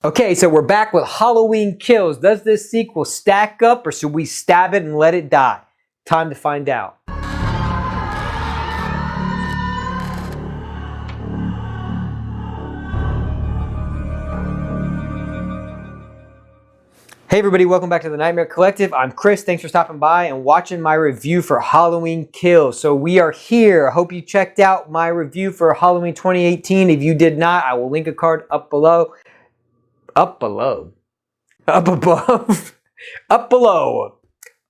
Okay, so we're back with Halloween Kills. Does this sequel stack up, or should we stab it and let it die? Time to find out. Hey everybody, welcome back to the Nightmare Collective. I'm Chris. Thanks for stopping by and watching my review for Halloween Kills. So we are here. I hope you checked out my review for Halloween 2018. If you did not, I will link a card up below. Up below. Up above. Up below.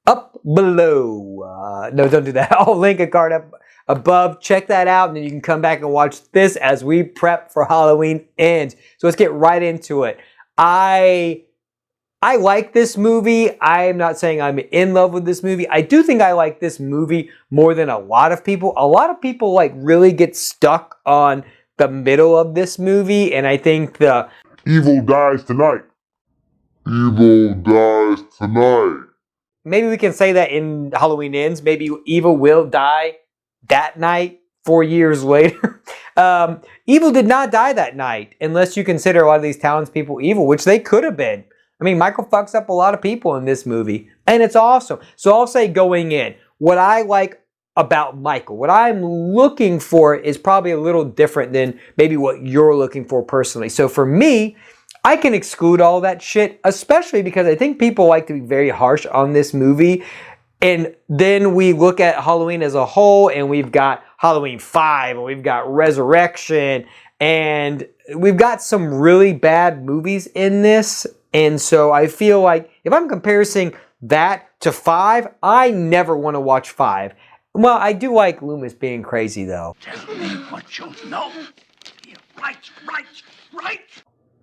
Up below. No, don't do that. I'll link a card up above. Check that out, and then you can come back and watch this as we prep for Halloween Ends. So let's get right into it. I like this movie. I'm not saying I'm in love with this movie. I do think I like this movie more than a lot of people. A lot of people like really get stuck on the middle of this movie, and I think the evil dies tonight. Evil dies tonight. maybe we can say that in Halloween Ends. Maybe evil will die that night 4 years later. Evil did not die that night, unless you consider a lot of these townspeople evil, which they could have been. I mean, Michael fucks up a lot of people in this movie, and it's awesome. So I'll say going in, what I like about Michael, what I'm looking for is probably a little different than maybe what you're looking for personally. So for me, I can exclude all that shit, especially because I think people like to be very harsh on this movie. And then we look at Halloween as a whole, and we've got Halloween 5, and we've got Resurrection, and we've got some really bad movies in this. And so I feel like if I'm comparing that to 5, I never want to watch 5. Well, I do like Loomis being crazy, though. Tell me what you know. Right.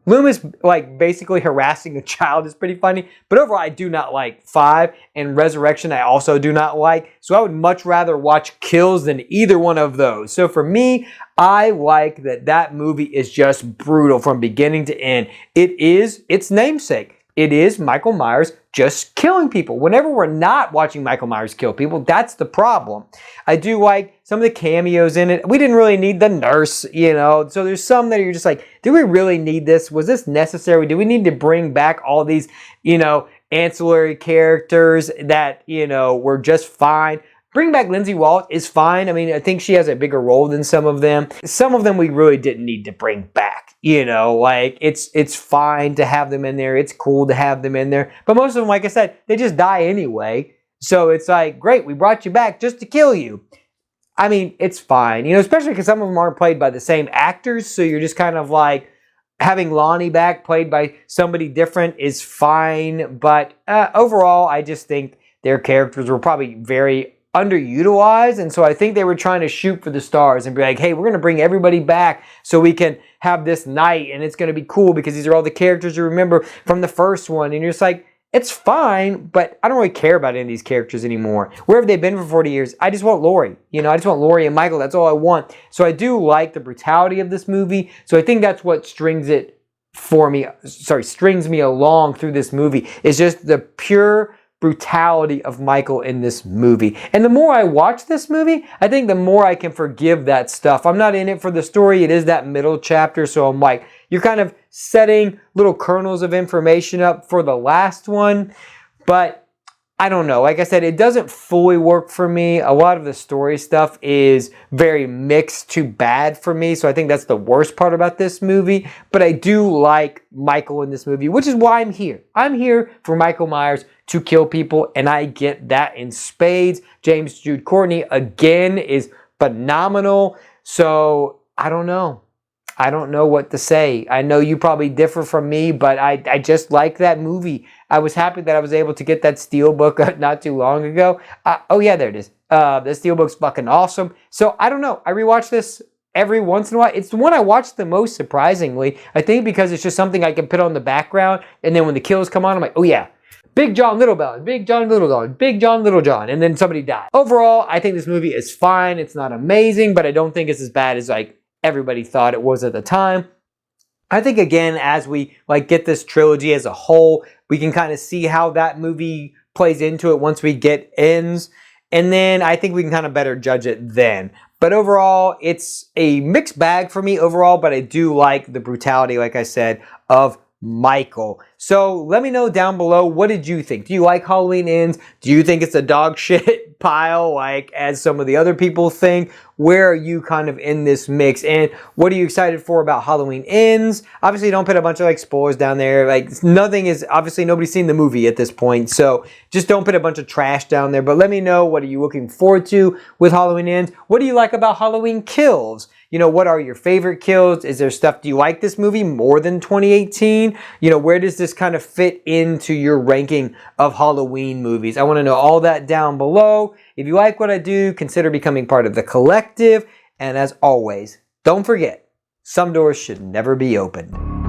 Loomis, like, basically harassing a child is pretty funny. But overall, I do not like 5. And Resurrection, I also do not like. So I would much rather watch Kills than either one of those. So for me, I like that movie is just brutal from beginning to end. It is its namesake. It is Michael Myers just killing people. Whenever we're not watching Michael Myers kill people, that's the problem. I do like some of the cameos in it. We didn't really need the nurse, you know. So there's some that you're just like, do we really need this? Was this necessary? Do we need to bring back all these, you know, ancillary characters that, you know, were just fine? Bring back Lindsay Walt is fine. I mean, I think she has a bigger role than some of them. Some of them we really didn't need to bring back. You know, like it's fine to have them in there. It's cool to have them in there. But most of them, like I said, they just die anyway. So it's like, great, we brought you back just to kill you. I mean, it's fine. You know, especially because some of them aren't played by the same actors. So you're just kind of like, having Lonnie back played by somebody different is fine. But overall, I just think their characters were probably very underutilized, and so I think they were trying to shoot for the stars and be like, hey, we're going to bring everybody back so we can have this night, and it's going to be cool because these are all the characters you remember from the first one. And you're just like, it's fine, but I don't really care about any of these characters anymore. Where have they been for 40 years? I just want Laurie. You know, I just want Laurie and Michael. That's all I want. So I do like the brutality of this movie. So I think that's what strings me along through this movie, is just the pure brutality of Michael in this movie. And the more I watch this movie, I think the more I can forgive that stuff. I'm not in it for the story. It is that middle chapter. So I'm like, you're kind of setting little kernels of information up for the last one. But I don't know. Like I said, it doesn't fully work for me. A lot of the story stuff is very mixed to bad for me. So I think that's the worst part about this movie. But I do like Michael in this movie, which is why I'm here. I'm here for Michael Myers to kill people, and I get that in spades. James Jude Courtney, again, is phenomenal. So I don't know. I don't know what to say. I know you probably differ from me, but I just like that movie. I was happy that I was able to get that Steelbook not too long ago. Oh yeah, there it is. The Steelbook's fucking awesome. So I don't know. I rewatch this every once in a while. It's the one I watch the most, surprisingly. I think because it's just something I can put on the background, and then when the kills come on, I'm like, oh yeah. Big John Little John, Big John Little John, Big John Little John, and then somebody died. Overall, I think this movie is fine. It's not amazing, but I don't think it's as bad as like everybody thought it was at the time. I think, again, as we like get this trilogy as a whole, we can kind of see how that movie plays into it once we get Ends. And then I think we can kind of better judge it then. But overall, it's a mixed bag for me overall, but I do like the brutality, like I said, of Michael. So let me know down below, what did you think? Do you like Halloween Ends? Do you think it's a dog shit pile like as some of the other people think? Where are you kind of in this mix? And what are you excited for about Halloween Ends? Obviously don't put a bunch of like spoilers down there. Like nothing is, obviously nobody's seen the movie at this point. So just don't put a bunch of trash down there. But let me know, what are you looking forward to with Halloween Ends? What do you like about Halloween Kills? You know, what are your favorite kills? Is there stuff, do you like this movie more than 2018? You know, where does this kind of fit into your ranking of Halloween movies? I want to know all that down below. If you like what I do, consider becoming part of the collective. And as always, don't forget, some doors should never be opened.